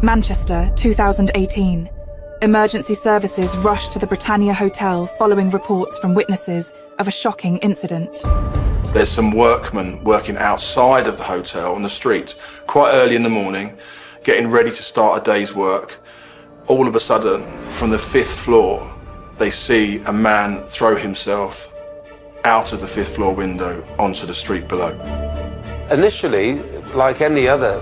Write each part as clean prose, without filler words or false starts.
Manchester, 2018. Emergency services rushed to the Britannia Hotel following reports from witnesses of a shocking incident. There's some workmen working outside of the hotel on the street quite early in the morning, getting ready to start a day's work. All of a sudden, from the 5th floor, they see a man throw himself out of the 5th floor window onto the street below. Initially, like any other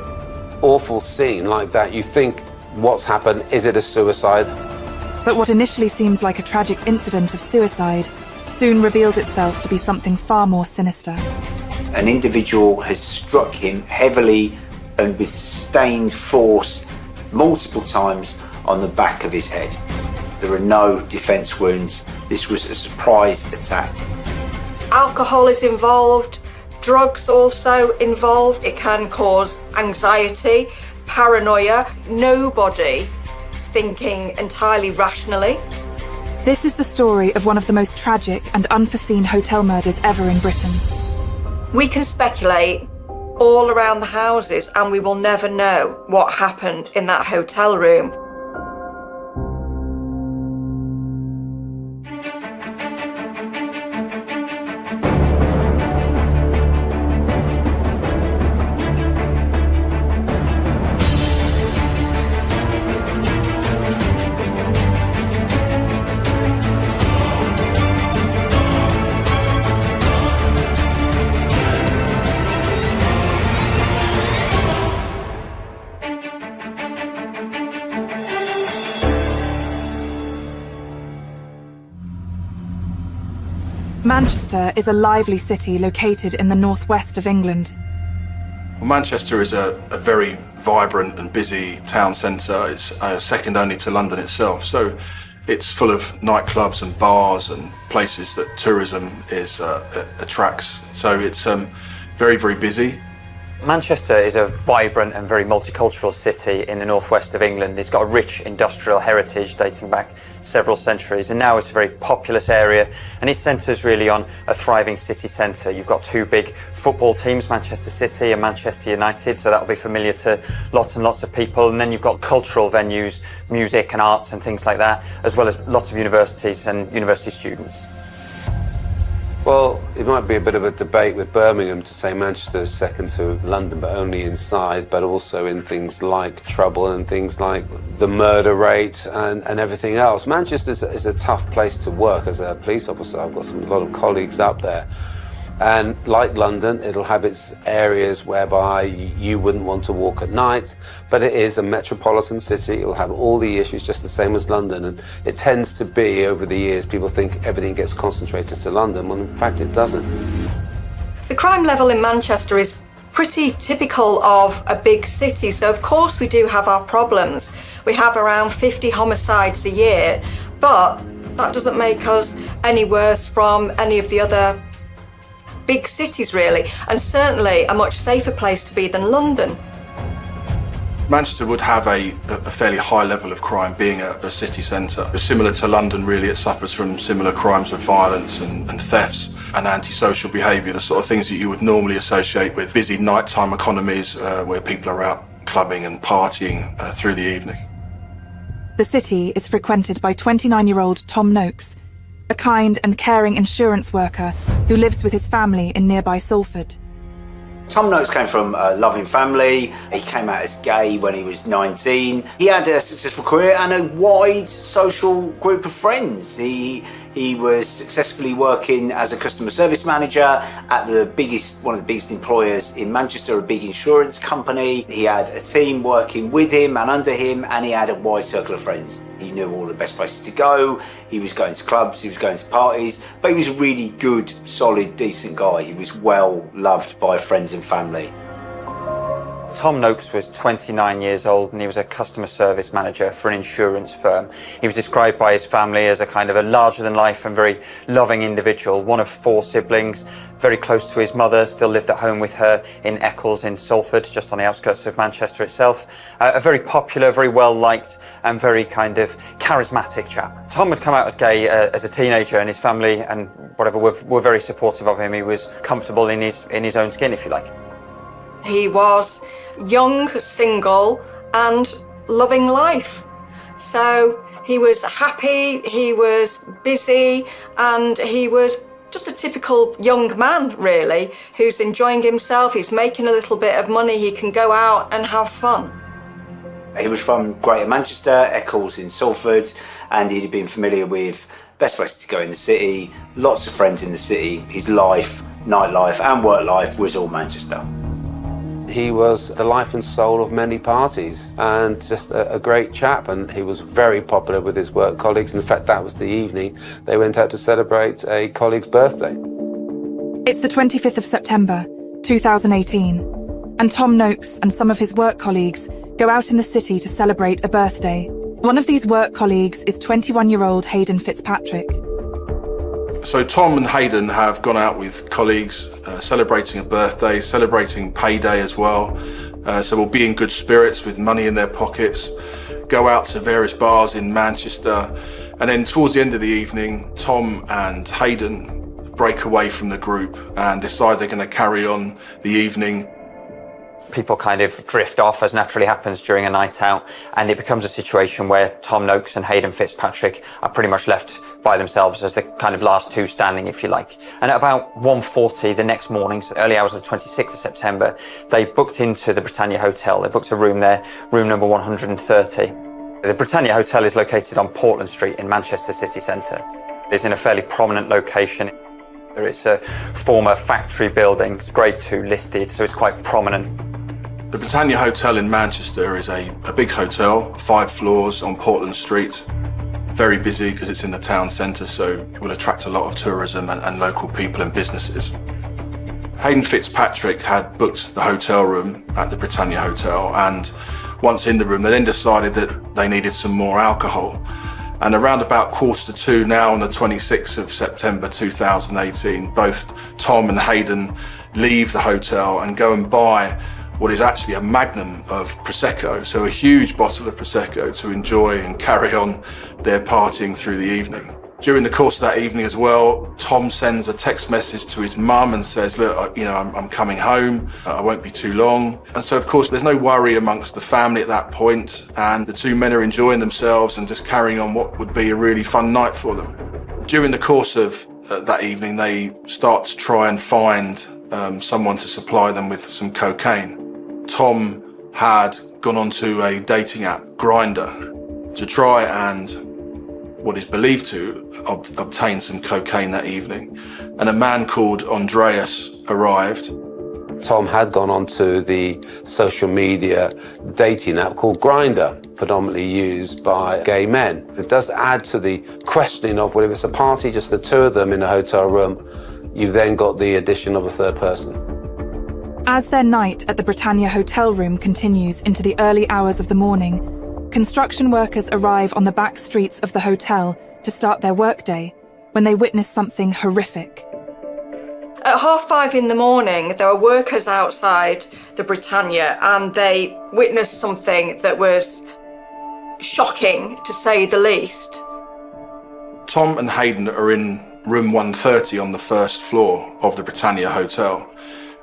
awful scene like that, you think, what's happened? Is it a suicide? But what initially seems like a tragic incident of suicide soon reveals itself to be something far more sinister. An individual has struck him heavily and with sustained force multiple times on the back of his head. There are no defence wounds. This was a surprise attack. Alcohol is involved, drugs also involved. It can cause anxiety, paranoia, nobody thinking entirely rationally. This is the story of one of the most tragic and unforeseen hotel murders ever in Britain. We can speculate all around the houses and we will never know what happened in that hotel room. Manchester is a lively city located in the northwest of England. Well, Manchester is a very vibrant and busy town centre. It's second only to London itself, so it's full of nightclubs and bars and places that tourism attracts. So it's very, very busy. Manchester is a vibrant and very multicultural city in the northwest of England. It's got a rich industrial heritage dating back several centuries, and now it's a very populous area, and it centres really on a thriving city centre. You've got two big football teams, Manchester City and Manchester United, so that'll be familiar to lots and lots of people. And then you've got cultural venues, music and arts and things like that, as well as lots of universities and university students. Well, it might be a bit of a debate with Birmingham to say Manchester is second to London, but only in size, but also in things like trouble and things like the murder rate and everything else. Manchester is a tough place to work as a police officer. I've got a lot of colleagues up there. And like London, it'll have its areas whereby you wouldn't want to walk at night, but it is a metropolitan city. It'll have all the issues just the same as London. And it tends to be, over the years, people think everything gets concentrated to London, when in fact it doesn't. The crime level in Manchester is pretty typical of a big city, so of course we do have our problems. We have around 50 homicides a year, but that doesn't make us any worse from any of the other big cities, really, and certainly a much safer place to be than London. Manchester would have a fairly high level of crime, being a city centre. Similar to London, really, it suffers from similar crimes of violence and thefts and antisocial behaviour, the sort of things that you would normally associate with busy nighttime economies where people are out clubbing and partying through the evening. The city is frequented by 29-year-old Tom Noakes, a kind and caring insurance worker who lives with his family in nearby Salford. Tom Noakes came from a loving family. He came out as gay when he was 19. He had a successful career and a wide social group of friends. He was successfully working as a customer service manager at one of the biggest employers in Manchester, a big insurance company. He had a team working with him and under him, and he had a wide circle of friends. He knew all the best places to go. He was going to clubs, he was going to parties, but he was a really good, solid, decent guy. He was well loved by friends and family. Tom Noakes was 29 years old and he was a customer service manager for an insurance firm. He was described by his family as a kind of a larger-than-life and very loving individual, one of 4 siblings, very close to his mother, still lived at home with her in Eccles in Salford, just on the outskirts of Manchester itself. A very popular, very well-liked and very kind of charismatic chap. Tom had come out as gay as a teenager, and his family and whatever were very supportive of him. He was comfortable in his own skin, if you like. He was young, single, and loving life. So he was happy, he was busy, and he was just a typical young man, really, who's enjoying himself, he's making a little bit of money, he can go out and have fun. He was from Greater Manchester, Eccles in Salford, and he'd been familiar with best places to go in the city, lots of friends in the city. His life, nightlife and work life was all Manchester. He was the life and soul of many parties and just a great chap, and he was very popular with his work colleagues. In fact, that was the evening they went out to celebrate a colleague's birthday. It's the 25th of September, 2018, and Tom Noakes and some of his work colleagues go out in the city to celebrate a birthday. One of these work colleagues is 21-year-old Hayden Fitzpatrick. So Tom and Hayden have gone out with colleagues, celebrating a birthday, celebrating payday as well. So we'll be in good spirits with money in their pockets, go out to various bars in Manchester, and then towards the end of the evening, Tom and Hayden break away from the group and decide they're going to carry on the evening. People kind of drift off, as naturally happens during a night out, and it becomes a situation where Tom Noakes and Hayden Fitzpatrick are pretty much left by themselves as the kind of last two standing, if you like. And at about 1:40 the next morning, so early hours of the 26th of September, they booked into the Britannia Hotel. They booked a room there, room number 130. The Britannia Hotel is located on Portland Street in Manchester city centre. It's in a fairly prominent location. It's a former factory building, it's grade 2 listed, so it's quite prominent. The Britannia Hotel in Manchester is a big hotel, 5 floors on Portland Street. Very busy because it's in the town centre, so it will attract a lot of tourism and local people and businesses. Hayden Fitzpatrick had booked the hotel room at the Britannia Hotel, and once in the room they then decided that they needed some more alcohol. And around about 1:45 now on the 26th of September 2018, both Tom and Hayden leave the hotel and go and buy what is actually a magnum of Prosecco, so a huge bottle of Prosecco to enjoy and carry on their partying through the evening. During the course of that evening as well, Tom sends a text message to his mum and says, look, I'm coming home, I won't be too long. And so of course there's no worry amongst the family at that point, and the two men are enjoying themselves and just carrying on what would be a really fun night for them. During the course of that evening, they start to try and find someone to supply them with some cocaine. Tom had gone onto a dating app, Grindr, to try and, what is believed to, obtain some cocaine that evening. And a man called Andreas arrived. Tom had gone onto the social media dating app called Grindr, predominantly used by gay men. It does add to the questioning of, well, if it's a party, just the two of them in a hotel room, you've then got the addition of a third person. As their night at the Britannia hotel room continues into the early hours of the morning, construction workers arrive on the back streets of the hotel to start their workday when they witness something horrific. At 5:30 in the morning, there were workers outside the Britannia and they witnessed something that was shocking, to say the least. Tom and Hayden are in room 130 on the first floor of the Britannia Hotel.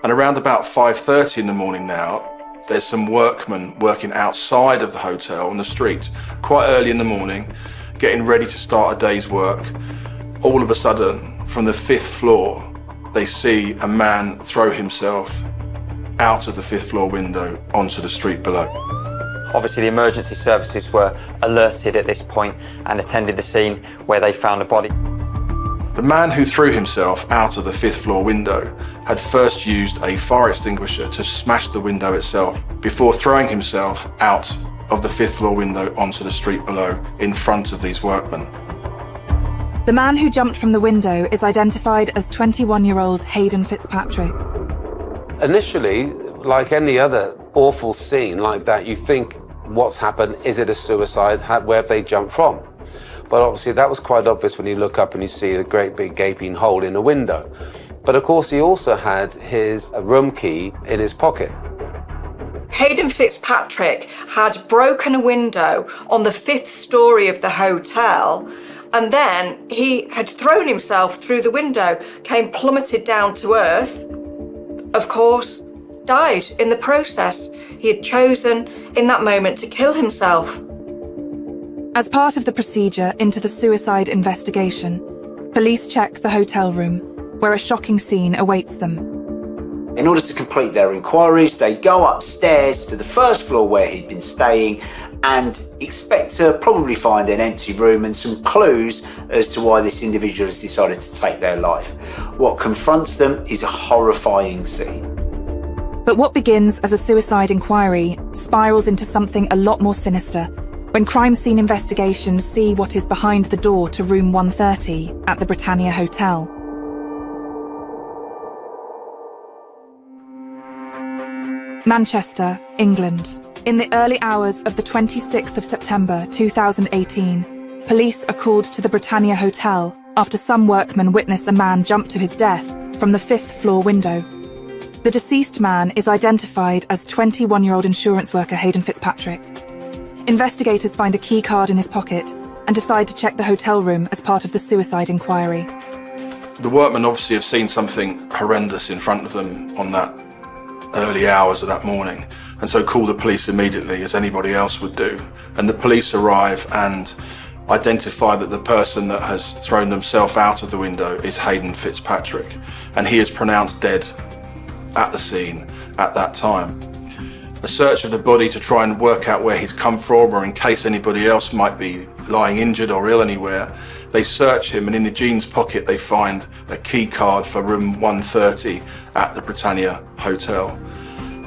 And around about 5:30 in the morning now, there's some workmen working outside of the hotel on the street, quite early in the morning, getting ready to start a day's work. All of a sudden, from the 5th floor, they see a man throw himself out of the 5th floor window onto the street below. Obviously, the emergency services were alerted at this point and attended the scene where they found a body. The man who threw himself out of the 5th floor window had first used a fire extinguisher to smash the window itself before throwing himself out of the 5th floor window onto the street below in front of these workmen. The man who jumped from the window is identified as 21-year-old Hayden Fitzpatrick. Initially, like any other awful scene like that, you think, what's happened? Is it a suicide? Where have they jumped from? But obviously that was quite obvious when you look up and you see a great big gaping hole in a window. But of course he also had his room key in his pocket. Hayden Fitzpatrick had broken a window on the 5th story of the hotel, and then he had thrown himself through the window, came plummeted down to earth. Of course, died in the process. He had chosen in that moment to kill himself. As part of the procedure into the suicide investigation, police check the hotel room, where a shocking scene awaits them. In order to complete their inquiries, they go upstairs to the first floor where he'd been staying and expect to probably find an empty room and some clues as to why this individual has decided to take their life. What confronts them is a horrifying scene. But what begins as a suicide inquiry spirals into something a lot more sinister when crime scene investigations see what is behind the door to room 130 at the Britannia Hotel. Manchester, England. In the early hours of the 26th of September 2018, police are called to the Britannia Hotel after some workmen witness a man jump to his death from the 5th floor window. The deceased man is identified as 21-year-old insurance worker Hayden Fitzpatrick. Investigators find a key card in his pocket and decide to check the hotel room as part of the suicide inquiry. The workmen obviously have seen something horrendous in front of them on that early hours of that morning, and so call the police immediately, as anybody else would do. And the police arrive and identify that the person that has thrown themselves out of the window is Hayden Fitzpatrick, and he is pronounced dead at the scene at that time. A search of the body to try and work out where he's come from, or in case anybody else might be lying injured or ill anywhere, they search him, and in the jeans pocket they find a key card for room 130 at the Britannia Hotel.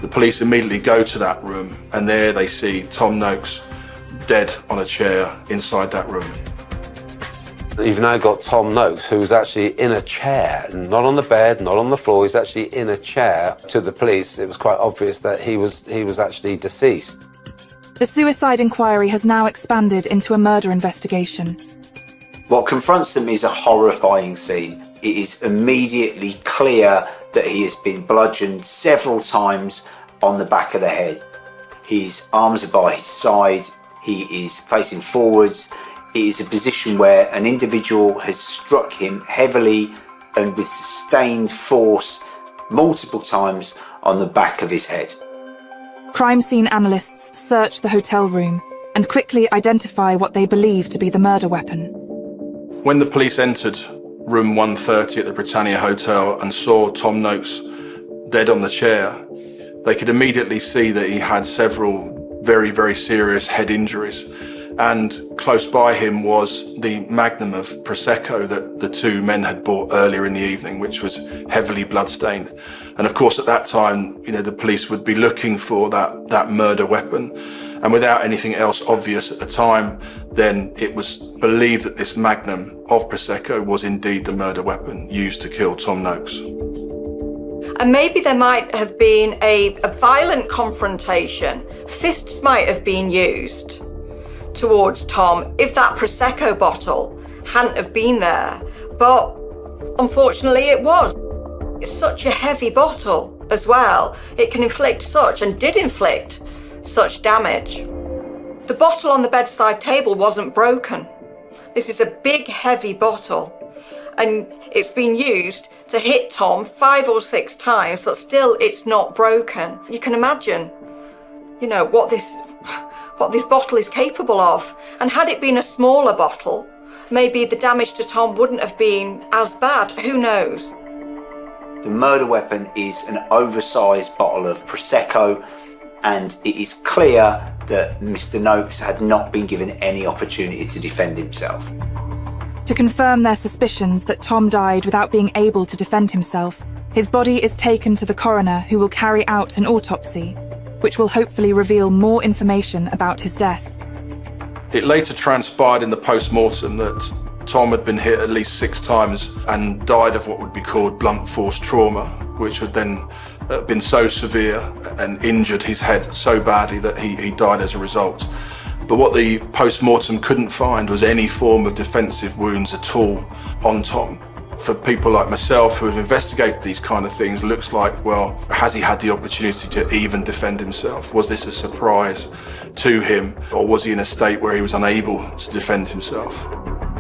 The police immediately go to that room, and there they see Tom Noakes dead on a chair inside that room. You've now got Tom Noakes, who's actually in a chair, not on the bed, not on the floor, he's actually in a chair. To the police, it was quite obvious that he was actually deceased. The suicide inquiry has now expanded into a murder investigation. What confronts them is a horrifying scene. It is immediately clear that he has been bludgeoned several times on the back of the head. His arms are by his side, he is facing forwards. It is a position where an individual has struck him heavily and with sustained force multiple times on the back of his head. Crime scene analysts search the hotel room and quickly identify what they believe to be the murder weapon. When the police entered room 130 at the Britannia Hotel and saw Tom Noakes dead on the chair, they could immediately see that he had several very, very serious head injuries. And close by him was the magnum of Prosecco that the two men had bought earlier in the evening, which was heavily bloodstained. And of course, at that time, the police would be looking for that murder weapon. And without anything else obvious at the time, then it was believed that this magnum of Prosecco was indeed the murder weapon used to kill Tom Noakes. And maybe there might have been a violent confrontation. Fists might have been used towards Tom if that Prosecco bottle hadn't have been there. But unfortunately it was. It's such a heavy bottle as well. It can inflict such, and did inflict, such damage. The bottle on the bedside table wasn't broken. This is a big, heavy bottle, and it's been used to hit Tom 5 or 6 times, but still it's not broken. You can imagine, what this bottle is capable of. And had it been a smaller bottle, maybe the damage to Tom wouldn't have been as bad. Who knows? The murder weapon is an oversized bottle of Prosecco, and it is clear that Mr. Noakes had not been given any opportunity to defend himself. To confirm their suspicions that Tom died without being able to defend himself, his body is taken to the coroner, who will carry out an autopsy, which will hopefully reveal more information about his death. It later transpired in the post-mortem that Tom had been hit at least 6 times and died of what would be called blunt force trauma, which had then been so severe and injured his head so badly that he died as a result. But what the post-mortem couldn't find was any form of defensive wounds at all on Tom. For people like myself who have investigated these kind of things, looks like, well, has he had the opportunity to even defend himself? Was this a surprise to him, or was he in a state where he was unable to defend himself?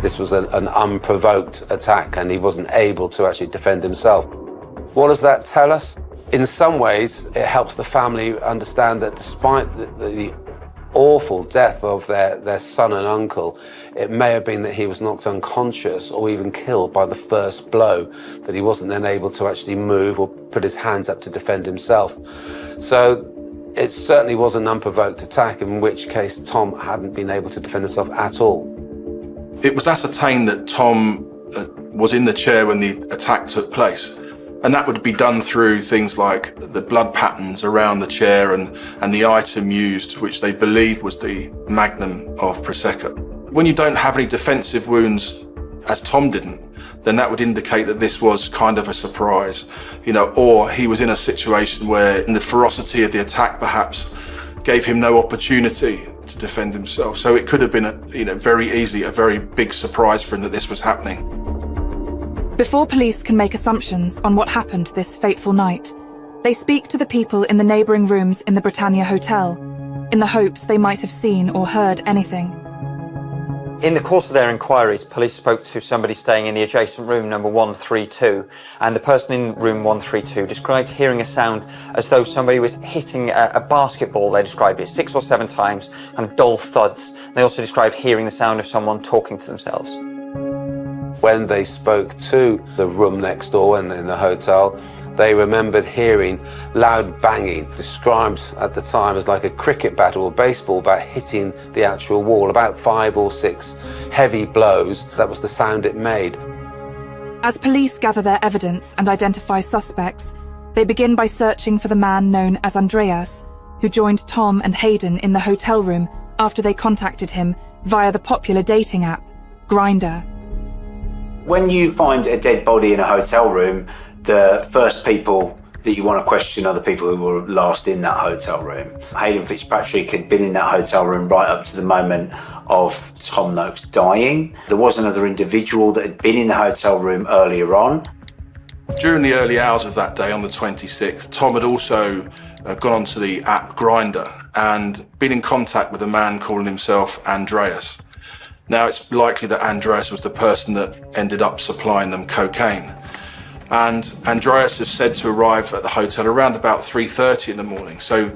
This was an unprovoked attack, and he wasn't able to actually defend himself. What does that tell us? In some ways, it helps the family understand that despite the awful death of their son and uncle, it may have been that he was knocked unconscious or even killed by the first blow, that he wasn't then able to actually move or put his hands up to defend himself. So it certainly was an unprovoked attack, in which case Tom hadn't been able to defend himself at all. It was ascertained that Tom was in the chair when the attack took place. And that would be done through things like the blood patterns around the chair and the item used, which they believed was the magnum of Prosecco. When you don't have any defensive wounds, as Tom didn't, then that would indicate that this was kind of a surprise, or he was in a situation where the ferocity of the attack perhaps gave him no opportunity to defend himself. So it could have been very easily a very big surprise for him that this was happening. Before police can make assumptions on what happened this fateful night, they speak to the people in the neighbouring rooms in the Britannia Hotel, in the hopes they might have seen or heard anything. In the course of their inquiries, police spoke to somebody staying in the adjacent room, number 132, and the person in room 132 described hearing a sound as though somebody was hitting a basketball. They described it 6 or 7 times, and dull thuds. They also described hearing the sound of someone talking to themselves. When they spoke to the room next door and in the hotel, they remembered hearing loud banging, described at the time as like a cricket bat or a baseball bat hitting the actual wall, about 5 or 6 heavy blows. That was the sound it made. As police gather their evidence and identify suspects, they begin by searching for the man known as Andreas, who joined Tom and Hayden in the hotel room after they contacted him via the popular dating app, Grindr. When you find a dead body in a hotel room, the first people that you want to question are the people who were last in that hotel room. Hayden Fitzpatrick had been in that hotel room right up to the moment of Tom Noakes dying. There was another individual that had been in the hotel room earlier on. During the early hours of that day on the 26th, Tom had also gone onto the app Grindr and been in contact with a man calling himself Andreas. Now, it's likely that Andreas was the person that ended up supplying them cocaine. And Andreas is said to arrive at the hotel around about 3:30 in the morning. So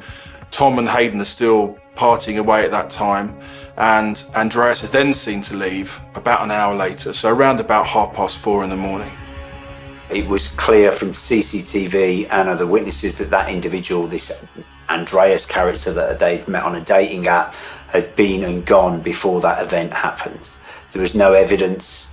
Tom and Hayden are still partying away at that time. And Andreas is then seen to leave about an hour later, so around about 4:30 in the morning. It was clear from CCTV and other witnesses that that individual, this Andreas character that they'd met on a dating app, had been and gone before that event happened. There was no evidence,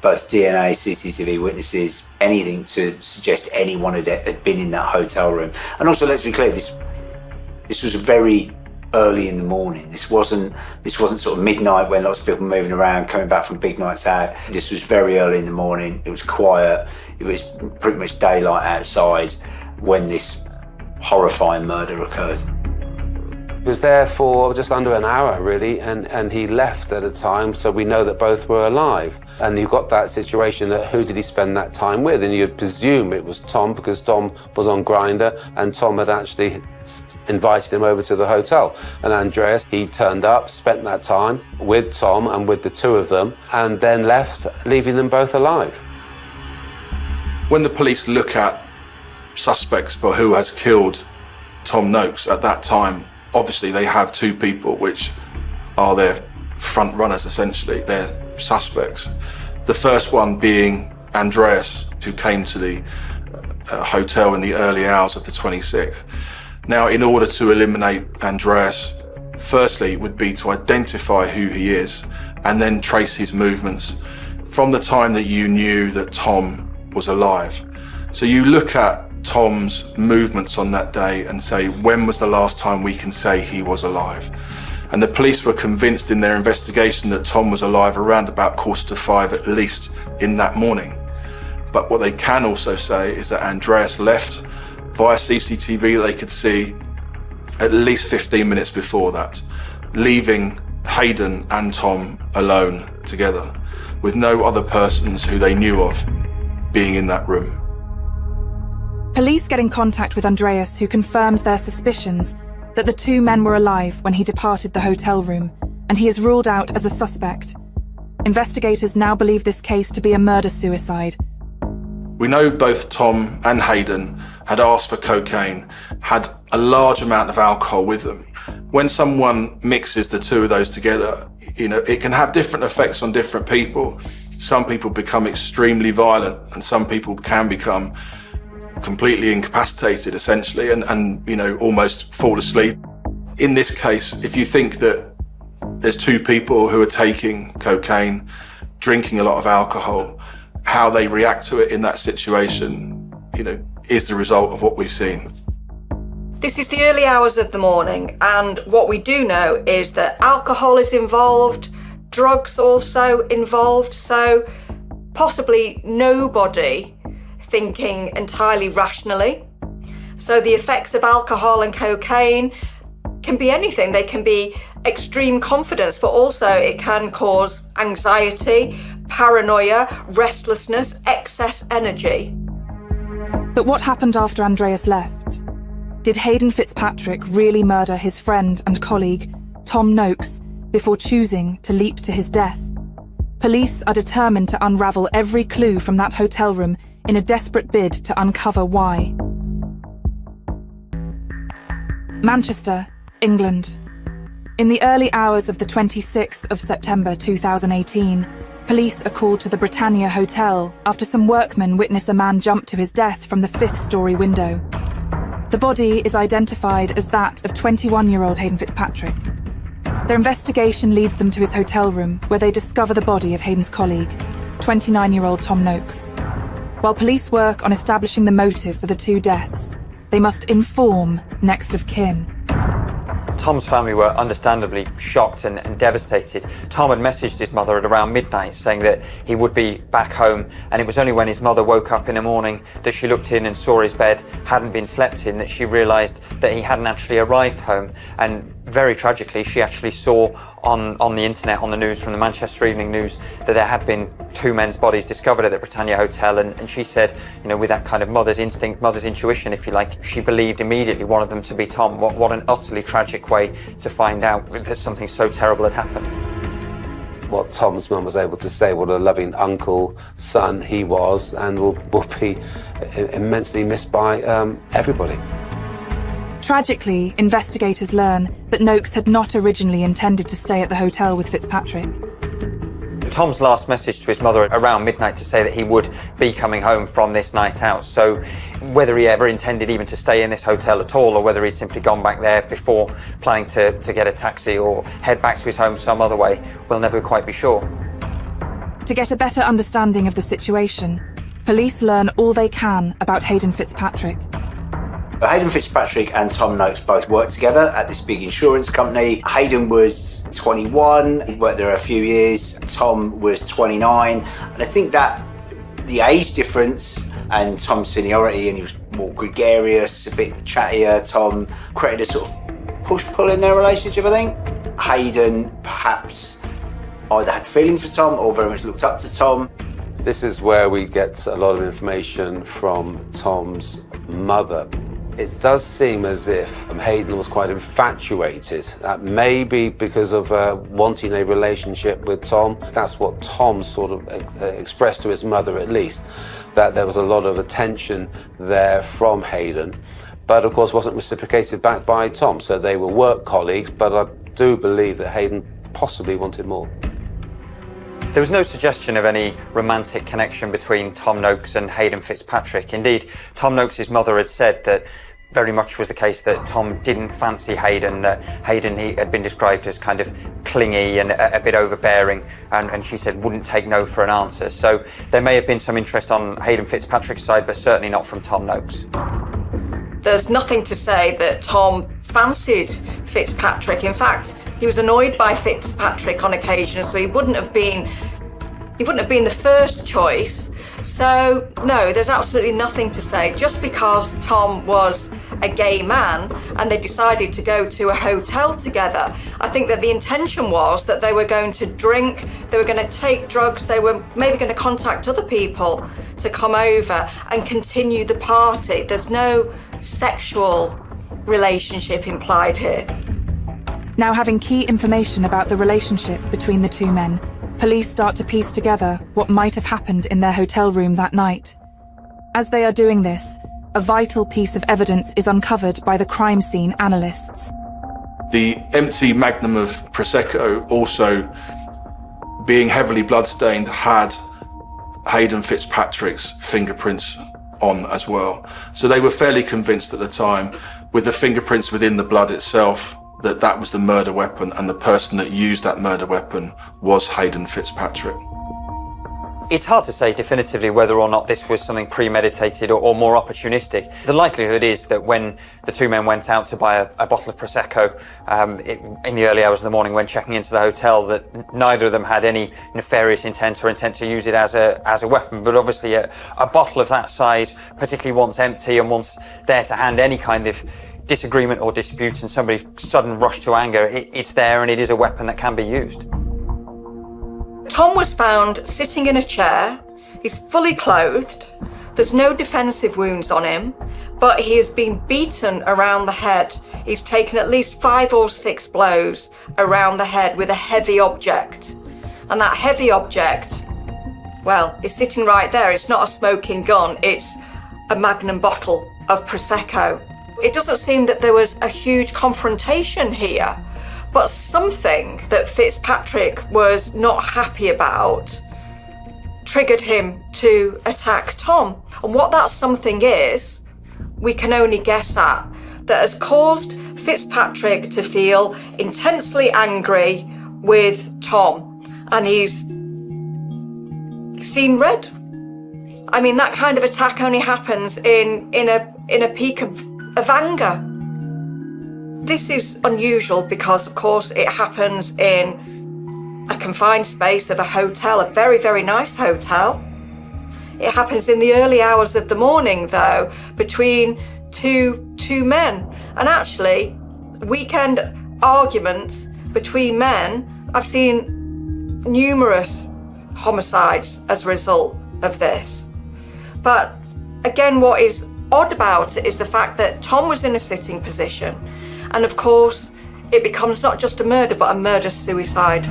both DNA, CCTV witnesses, anything to suggest anyone had been in that hotel room. And also, let's be clear, this was very early in the morning. This wasn't sort of midnight when lots of people were moving around, coming back from big nights out. This was very early in the morning. It was quiet. It was pretty much daylight outside when this horrifying murder occurred. He was there for just under an hour, really, and he left at a time, so we know that both were alive. And you've got that situation that who did he spend that time with? And you'd presume it was Tom, because Tom was on Grindr, and Tom had actually invited him over to the hotel. And Andreas, he turned up, spent that time with Tom and with the two of them, and then left, leaving them both alive. When the police look at suspects for who has killed Tom Noakes at that time, obviously they have 2 people which are their front runners, essentially. They're suspects. The first one being Andreas, who came to the hotel in the early hours of the 26th. Now, in order to eliminate Andreas, firstly would be to identify who he is and then trace his movements from the time that you knew that Tom was alive. So you look at Tom's movements on that day and say, when was the last time we can say he was alive? And the police were convinced in their investigation that Tom was alive around about 4:45 at least in that morning. But what they can also say is that Andreas left via CCTV they could see at least 15 minutes before that, leaving Hayden and Tom alone together, with no other persons who they knew of being in that room. Police get in contact with Andreas, who confirms their suspicions that the 2 men were alive when he departed the hotel room, and he is ruled out as a suspect. Investigators now believe this case to be a murder-suicide. We know both Tom and Hayden had asked for cocaine, had a large amount of alcohol with them. When someone mixes the two of those together, it can have different effects on different people. Some people become extremely violent and some people can become completely incapacitated, essentially, and almost fall asleep. In this case, if you think that there's two people who are taking cocaine, drinking a lot of alcohol, how they react to it in that situation, is the result of what we've seen. This is the early hours of the morning, and what we do know is that alcohol is involved, drugs also involved, so possibly nobody thinking entirely rationally. So the effects of alcohol and cocaine can be anything. They can be extreme confidence, but also it can cause anxiety, paranoia, restlessness, excess energy. But what happened after Andreas left? Did Hayden Fitzpatrick really murder his friend and colleague, Tom Noakes, before choosing to leap to his death? Police are determined to unravel every clue from that hotel room in a desperate bid to uncover why. Manchester, England. In the early hours of the 26th of September 2018, police are called to the Britannia Hotel after some workmen witness a man jump to his death from the 5th-storey window. The body is identified as that of 21-year-old Hayden Fitzpatrick. Their investigation leads them to his hotel room, where they discover the body of Hayden's colleague, 29-year-old Tom Noakes. While police work on establishing the motive for the two deaths, they must inform next of kin. Tom's family were understandably shocked and devastated. Tom had messaged his mother at around midnight saying that he would be back home, and it was only when his mother woke up in the morning that she looked in and saw his bed hadn't been slept in that she realised that he hadn't actually arrived home. And very tragically, she actually saw on the internet, on the news from the Manchester Evening News, that there had been two men's bodies discovered at the Britannia Hotel, and she said, with that kind of mother's instinct, mother's intuition, if you like, she believed immediately one of them to be Tom. What an utterly tragic way to find out that something so terrible had happened. What Tom's mum was able to say, what a loving uncle, son he was, and will be immensely missed by everybody. Tragically, investigators learn that Noakes had not originally intended to stay at the hotel with Fitzpatrick. Tom's last message to his mother around midnight to say that he would be coming home from this night out. So whether he ever intended even to stay in this hotel at all, or whether he'd simply gone back there before planning to get a taxi or head back to his home some other way, we'll never quite be sure. To get a better understanding of the situation, police learn all they can about Hayden Fitzpatrick. Hayden Fitzpatrick and Tom Noakes both worked together at this big insurance company. Hayden was 21, he worked there a few years. Tom was 29, and I think that the age difference and Tom's seniority, and he was more gregarious, a bit chattier. Tom created a sort of push-pull in their relationship, I think. Hayden perhaps either had feelings for Tom or very much looked up to Tom. This is where we get a lot of information from Tom's mother. It does seem as if Hayden was quite infatuated. That may be because of wanting a relationship with Tom. That's what Tom sort of expressed to his mother, at least, that there was a lot of attention there from Hayden, but of course wasn't reciprocated back by Tom. So they were work colleagues, but I do believe that Hayden possibly wanted more. There was no suggestion of any romantic connection between Tom Noakes and Hayden Fitzpatrick. Indeed, Tom Noakes' mother had said that very much was the case that Tom didn't fancy Hayden, that Hayden he had been described as kind of clingy and a bit overbearing, and she said wouldn't take no for an answer. So there may have been some interest on Hayden Fitzpatrick's side, but certainly not from Tom Noakes. There's nothing to say that Tom fancied Fitzpatrick. In fact, he was annoyed by Fitzpatrick on occasion, so he wouldn't have been the first choice. So no, there's absolutely nothing to say. Just because Tom was a gay man and they decided to go to a hotel together, I think that the intention was that they were going to drink, they were going to take drugs, they were maybe going to contact other people to come over and continue the party. There's no sexual relationship implied here. Now having key information about the relationship between the two men, police start to piece together what might have happened in their hotel room that night. As they are doing this, a vital piece of evidence is uncovered by the crime scene analysts. The empty magnum of Prosecco, also being heavily bloodstained, had Hayden Fitzpatrick's fingerprints on as well. So they were fairly convinced at the time, with the fingerprints within the blood itself, that that was the murder weapon, and the person that used that murder weapon was Hayden Fitzpatrick. It's hard to say definitively whether or not this was something premeditated or more opportunistic. The likelihood is that when the two men went out to buy a bottle of Prosecco in the early hours of the morning when checking into the hotel, that neither of them had any nefarious intent or intent to use it as a weapon. But obviously a bottle of that size, particularly once empty and once there to hand any kind of disagreement or dispute and somebody's sudden rush to anger, it's there and it is a weapon that can be used. Tom was found sitting in a chair. He's fully clothed. There's no defensive wounds on him, but he has been beaten around the head. He's taken at least 5 or 6 blows around the head with a heavy object. And that heavy object, well, is sitting right there. It's not a smoking gun. It's a magnum bottle of Prosecco. It doesn't seem that there was a huge confrontation here. But something that Fitzpatrick was not happy about triggered him to attack Tom. And what that something is, we can only guess at, that has caused Fitzpatrick to feel intensely angry with Tom. And he's seen red. I mean, that kind of attack only happens in a peak of anger. This is unusual because, of course, it happens in a confined space of a hotel, a very, very nice hotel. It happens in the early hours of the morning, though, between two men. And actually, weekend arguments between men, I've seen numerous homicides as a result of this. But again, what is odd about it is the fact that Tom was in a sitting position. And of course, it becomes not just a murder, but a murder-suicide.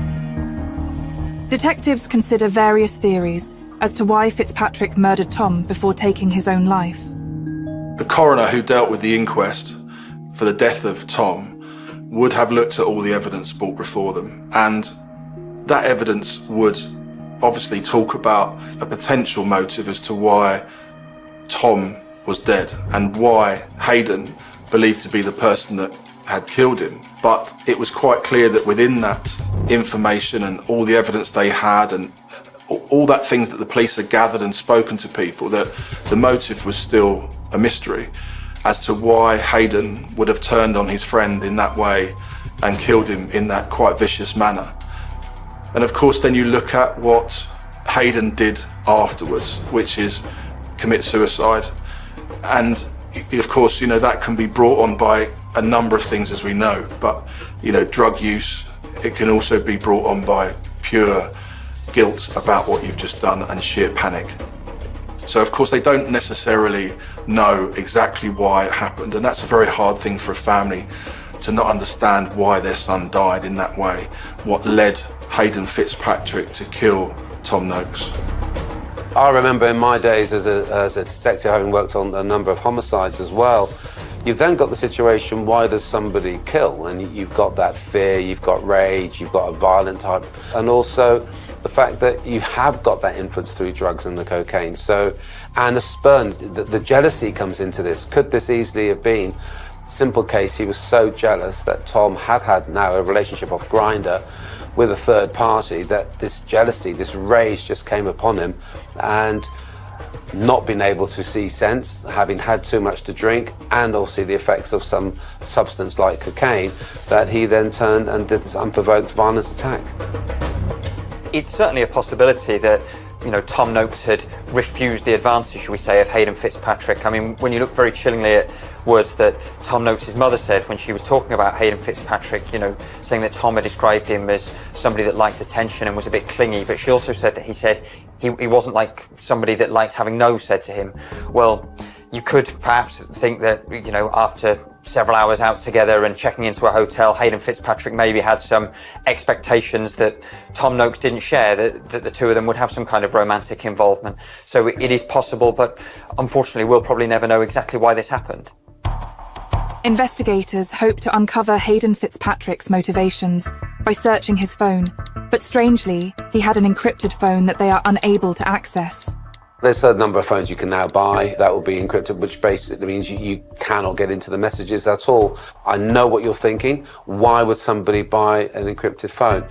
Detectives consider various theories as to why Fitzpatrick murdered Tom before taking his own life. The coroner who dealt with the inquest for the death of Tom would have looked at all the evidence brought before them, and that evidence would obviously talk about a potential motive as to why Tom was dead and why Hayden, believed to be the person that had killed him. But it was quite clear that within that information and all the evidence they had and all that things that the police had gathered and spoken to people, that the motive was still a mystery as to why Hayden would have turned on his friend in that way and killed him in that quite vicious manner. And of course, then you look at what Hayden did afterwards, which is commit suicide. And of course, you know, that can be brought on by a number of things, as we know, but, you know, drug use, it can also be brought on by pure guilt about what you've just done and sheer panic. So of course they don't necessarily know exactly why it happened, and that's a very hard thing for a family to not understand why their son died in that way, what led Hayden Fitzpatrick to kill Tom Noakes. I remember in my days as a detective, having worked on a number of homicides as well, you've then got the situation, why does somebody kill? And you've got that fear, you've got rage, you've got a violent type, and also the fact that you have got that influence through drugs and the cocaine. So, and the spurn, the jealousy comes into this. Could this easily have been, simple case, he was so jealous that Tom had now a relationship off Grindr with a third party, that this jealousy, this rage just came upon him, and not being able to see sense, having had too much to drink, and also the effects of some substance like cocaine, that he then turned and did this unprovoked violent attack. It's certainly a possibility that, you know, Tom Noakes had refused the advances, shall we say, of Hayden Fitzpatrick. I mean, when you look very chillingly at words that Tom Noakes' mother said when she was talking about Hayden Fitzpatrick, you know, saying that Tom had described him as somebody that liked attention and was a bit clingy, but she also said that he wasn't like somebody that liked having no said to him. Well, you could perhaps think that, you know, after several hours out together and checking into a hotel. Hayden Fitzpatrick maybe had some expectations that Tom Noakes didn't share, that the two of them would have some kind of romantic involvement. So it is possible, but unfortunately we'll probably never know exactly why this happened. Investigators hope to uncover Hayden Fitzpatrick's motivations by searching his phone, but strangely, he had an encrypted phone that they are unable to access. There's a number of phones you can now buy that will be encrypted, which basically means you cannot get into the messages at all. I know what you're thinking. Why would somebody buy an encrypted phone?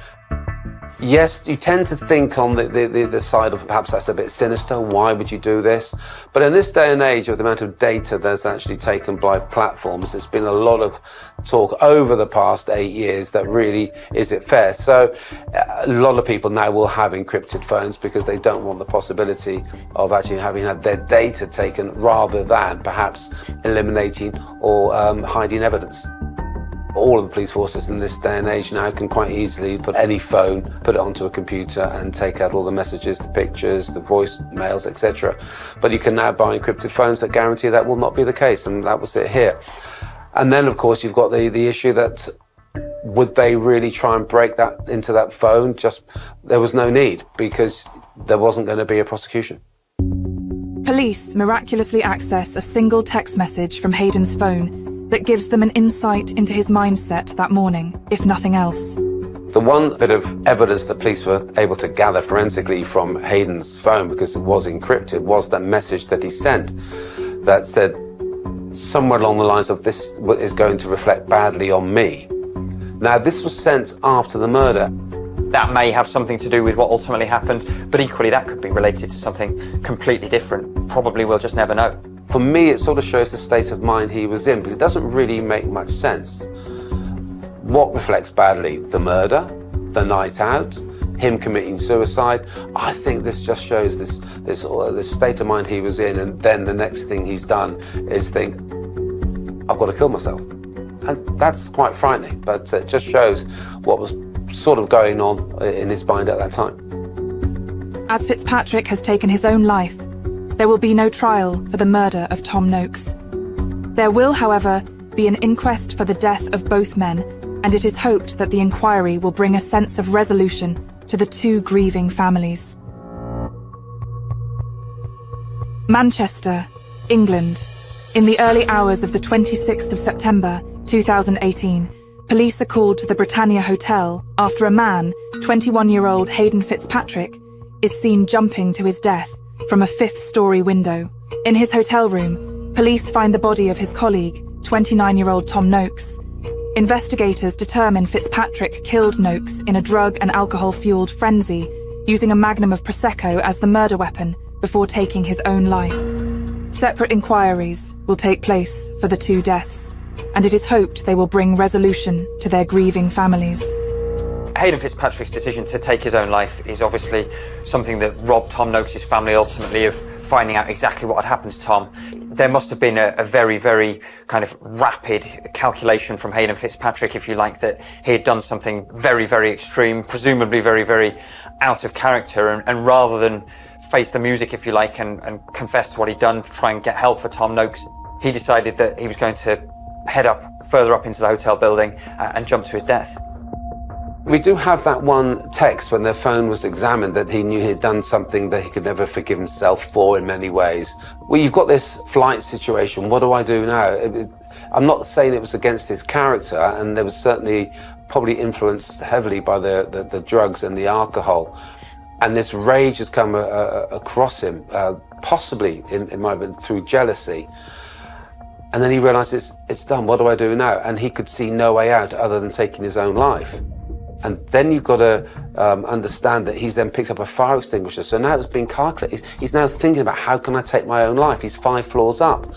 Yes, you tend to think on the side of perhaps that's a bit sinister. Why would you do this? But in this day and age, with the amount of data that's actually taken by platforms, there's been a lot of talk over the past 8 years that really, is it fair? So a lot of people now will have encrypted phones because they don't want the possibility of actually having had their data taken rather than perhaps eliminating or hiding evidence. All of the police forces in this day and age now can quite easily put any phone, put it onto a computer and take out all the messages, the pictures, the voicemails, etc. But you can now buy encrypted phones that guarantee that will not be the case, and that was it here. And then, of course, you've got the issue that would they really try and break that into that phone? There was no need because there wasn't going to be a prosecution. Police miraculously access a single text message from Hayden's phone that gives them an insight into his mindset that morning, if nothing else. The one bit of evidence that police were able to gather forensically from Hayden's phone, because it was encrypted, was that message that he sent that said somewhere along the lines of, "This is going to reflect badly on me." Now, this was sent after the murder. That may have something to do with what ultimately happened, but equally that could be related to something completely different. Probably we'll just never know. For me, it sort of shows the state of mind he was in, because it doesn't really make much sense. What reflects badly? The murder, the night out, him committing suicide? I think this just shows this state of mind he was in, and then the next thing he's done is think, I've got to kill myself. And that's quite frightening, but it just shows what was sort of going on in his mind at that time. As Fitzpatrick has taken his own life, there will be no trial for the murder of Tom Noakes. There will, however, be an inquest for the death of both men, and it is hoped that the inquiry will bring a sense of resolution to the two grieving families. Manchester, England. In the early hours of the 26th of September, 2018, police are called to the Britannia Hotel after a man, 21-year-old Hayden Fitzpatrick, is seen jumping to his death from a fifth-story window. In his hotel room, police find the body of his colleague, 29-year-old Tom Noakes. Investigators determine Fitzpatrick killed Noakes in a drug and alcohol-fueled frenzy, using a magnum of Prosecco as the murder weapon before taking his own life. Separate inquiries will take place for the two deaths, and it is hoped they will bring resolution to their grieving families. Hayden Fitzpatrick's decision to take his own life is obviously something that robbed Tom Noakes' family ultimately of finding out exactly what had happened to Tom. There must have been a very, very kind of rapid calculation from Hayden Fitzpatrick, if you like, that he had done something very, very extreme, presumably very, very out of character, and rather than face the music, if you like, and confess to what he'd done, try and get help for Tom Noakes, he decided that he was going to head further up into the hotel building and jump to his death. We do have that one text when their phone was examined that he knew he'd done something that he could never forgive himself for in many ways. Well, you've got this flight situation. What do I do now? I'm not saying it was against his character, and there was certainly probably influenced heavily by the drugs and the alcohol. And this rage has come across him, possibly it might have been through jealousy. And then he realizes it's done. What do I do now? And he could see no way out other than taking his own life. And then you've got to understand that he's then picked up a fire extinguisher. So now it's being calculated. He's now thinking about, how can I take my own life? He's 5 floors up.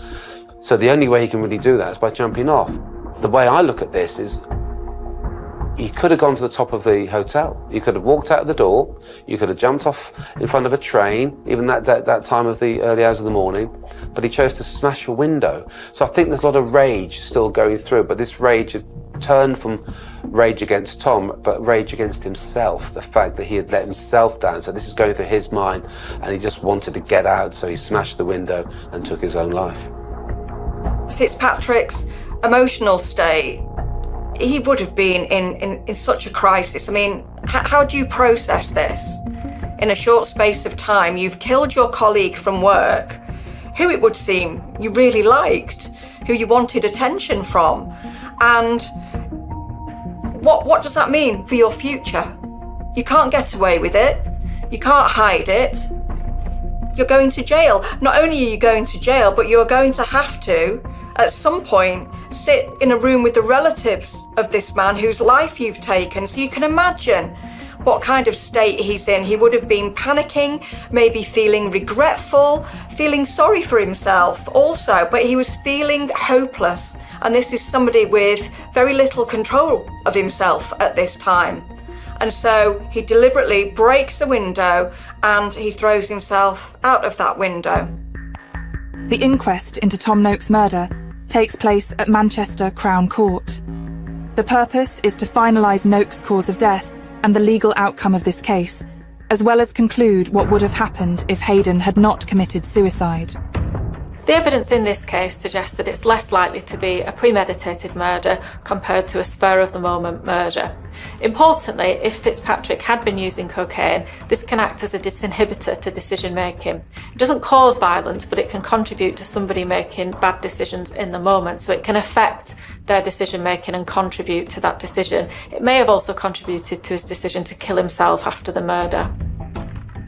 So the only way he can really do that is by jumping off. The way I look at this is, you could have gone to the top of the hotel. You could have walked out of the door. You could have jumped off in front of a train, even that time of the early hours of the morning. But he chose to smash a window. So I think there's a lot of rage still going through, but this rage had turned from rage against Tom, but rage against himself, the fact that he had let himself down. So this is going through his mind, and he just wanted to get out, so he smashed the window and took his own life. Fitzpatrick's emotional state, he would have been in such a crisis. I mean, how do you process this? In a short space of time, you've killed your colleague from work, who it would seem you really liked, who you wanted attention from. And what does that mean for your future? You can't get away with it. You can't hide it. You're going to jail. Not only are you going to jail, but you're going to have to, at some point, sit in a room with the relatives of this man whose life you've taken. So you can imagine what kind of state he's in. He would have been panicking, maybe feeling regretful, feeling sorry for himself also, but he was feeling hopeless. And this is somebody with very little control of himself at this time. And so he deliberately breaks a window and he throws himself out of that window. The inquest into Tom Noakes' murder takes place at Manchester Crown Court. The purpose is to finalise Noakes' cause of death and the legal outcome of this case, as well as conclude what would have happened if Hayden had not committed suicide. The evidence in this case suggests that it's less likely to be a premeditated murder compared to a spur-of-the-moment murder. Importantly, if Fitzpatrick had been using cocaine, this can act as a disinhibitor to decision-making. It doesn't cause violence, but it can contribute to somebody making bad decisions in the moment, so it can affect their decision-making and contribute to that decision. It may have also contributed to his decision to kill himself after the murder.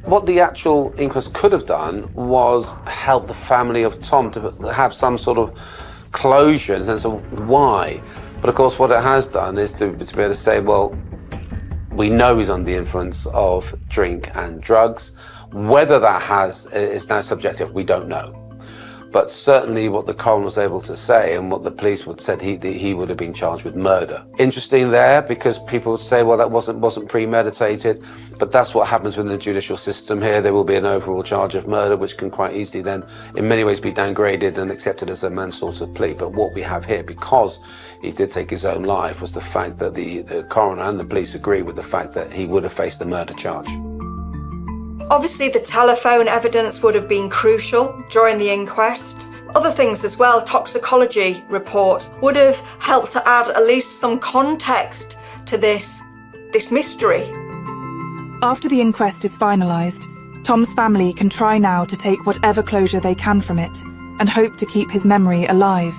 What the actual inquest could have done was help the family of Tom to have some sort of closure in the sense of why. But of course what it has done is to be able to say, well, we know he's under the influence of drink and drugs. Whether that is now subjective, we don't know. But certainly what the coroner was able to say and what the police would said, he would have been charged with murder. Interesting there, because people would say, well, that wasn't premeditated, but that's what happens within the judicial system here. There will be an overall charge of murder, which can quite easily then in many ways be downgraded and accepted as a manslaughter plea. But what we have here, because he did take his own life, was the fact that the coroner and the police agree with the fact that he would have faced the murder charge. Obviously, the telephone evidence would have been crucial during the inquest. Other things as well, toxicology reports, would have helped to add at least some context to this mystery. After the inquest is finalised, Tom's family can try now to take whatever closure they can from it and hope to keep his memory alive.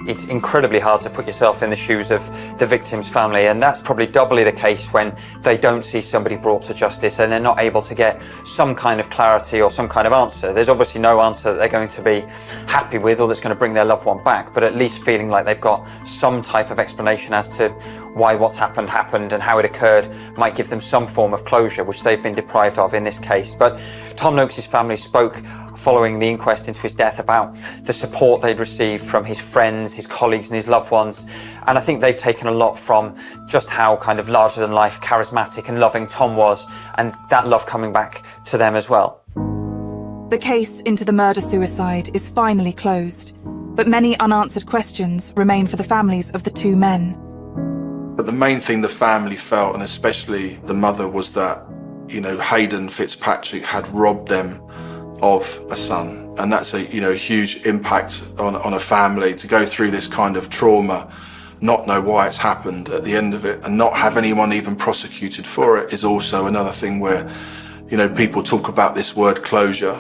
It's incredibly hard to put yourself in the shoes of the victim's family, and that's probably doubly the case when they don't see somebody brought to justice and they're not able to get some kind of clarity or some kind of answer. There's obviously no answer that they're going to be happy with or that's going to bring their loved one back, but at least feeling like they've got some type of explanation as to why what's happened and how it occurred might give them some form of closure, which they've been deprived of in this case. But Tom Noakes' family spoke following the inquest into his death about the support they'd received from his friends, his colleagues and his loved ones. And I think they've taken a lot from just how kind of larger than life, charismatic and loving Tom was, and that love coming back to them as well. The case into the murder-suicide is finally closed, but many unanswered questions remain for the families of the two men. But the main thing the family felt, and especially the mother, was that, Hayden Fitzpatrick had robbed them of a son. And that's a huge impact on a family to go through this kind of trauma, not know why it's happened at the end of it, and not have anyone even prosecuted for it is also another thing where, people talk about this word closure.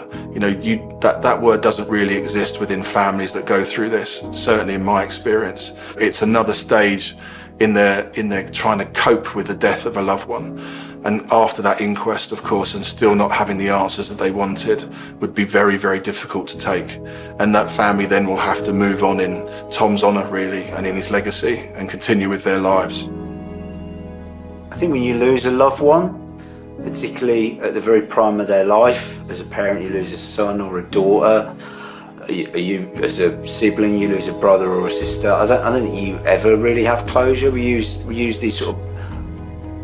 That word doesn't really exist within families that go through this, certainly in my experience. It's another stage in their trying to cope with the death of a loved one. And after that inquest, of course, and still not having the answers that they wanted would be very, very difficult to take. And that family then will have to move on in Tom's honour, really, and in his legacy, and continue with their lives. I think when you lose a loved one, particularly at the very prime of their life, as a parent you lose a son or a daughter, you as a sibling you lose a brother or a sister. I don't think you ever really have closure. We use these sort of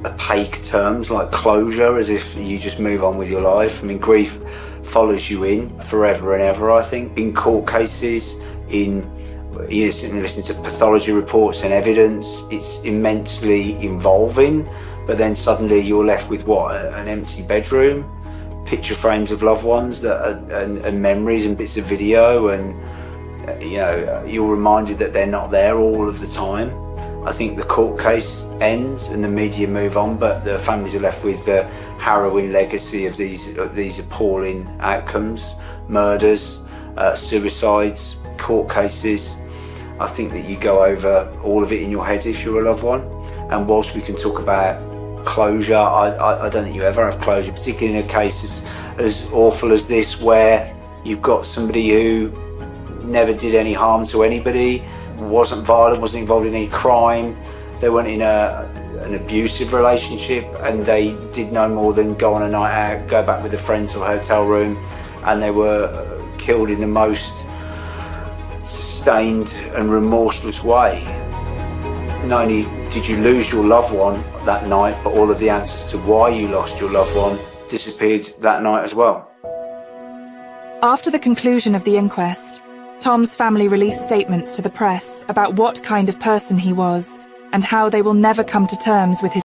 opaque terms like closure as if you just move on with your life. I mean, grief follows you in forever and ever, I think. In court cases, you're sitting there listening to pathology reports and evidence, it's immensely involving, but then suddenly you're left with what? An empty bedroom, picture frames of loved ones and memories and bits of video, and you know, you're reminded that they're not there all of the time. I think the court case ends and the media move on, but the families are left with the harrowing legacy of these appalling outcomes, murders, suicides, court cases. I think that you go over all of it in your head if you're a loved one. And whilst we can talk about closure, I don't think you ever have closure, particularly in a case as awful as this, where you've got somebody who never did any harm to anybody, wasn't violent, wasn't involved in any crime, they weren't in an abusive relationship, and they did no more than go on a night out, go back with a friend to a hotel room, and they were killed in the most sustained and remorseless way. Not only did you lose your loved one that night, but all of the answers to why you lost your loved one disappeared that night as well. After the conclusion of the inquest, Tom's family released statements to the press about what kind of person he was and how they will never come to terms with his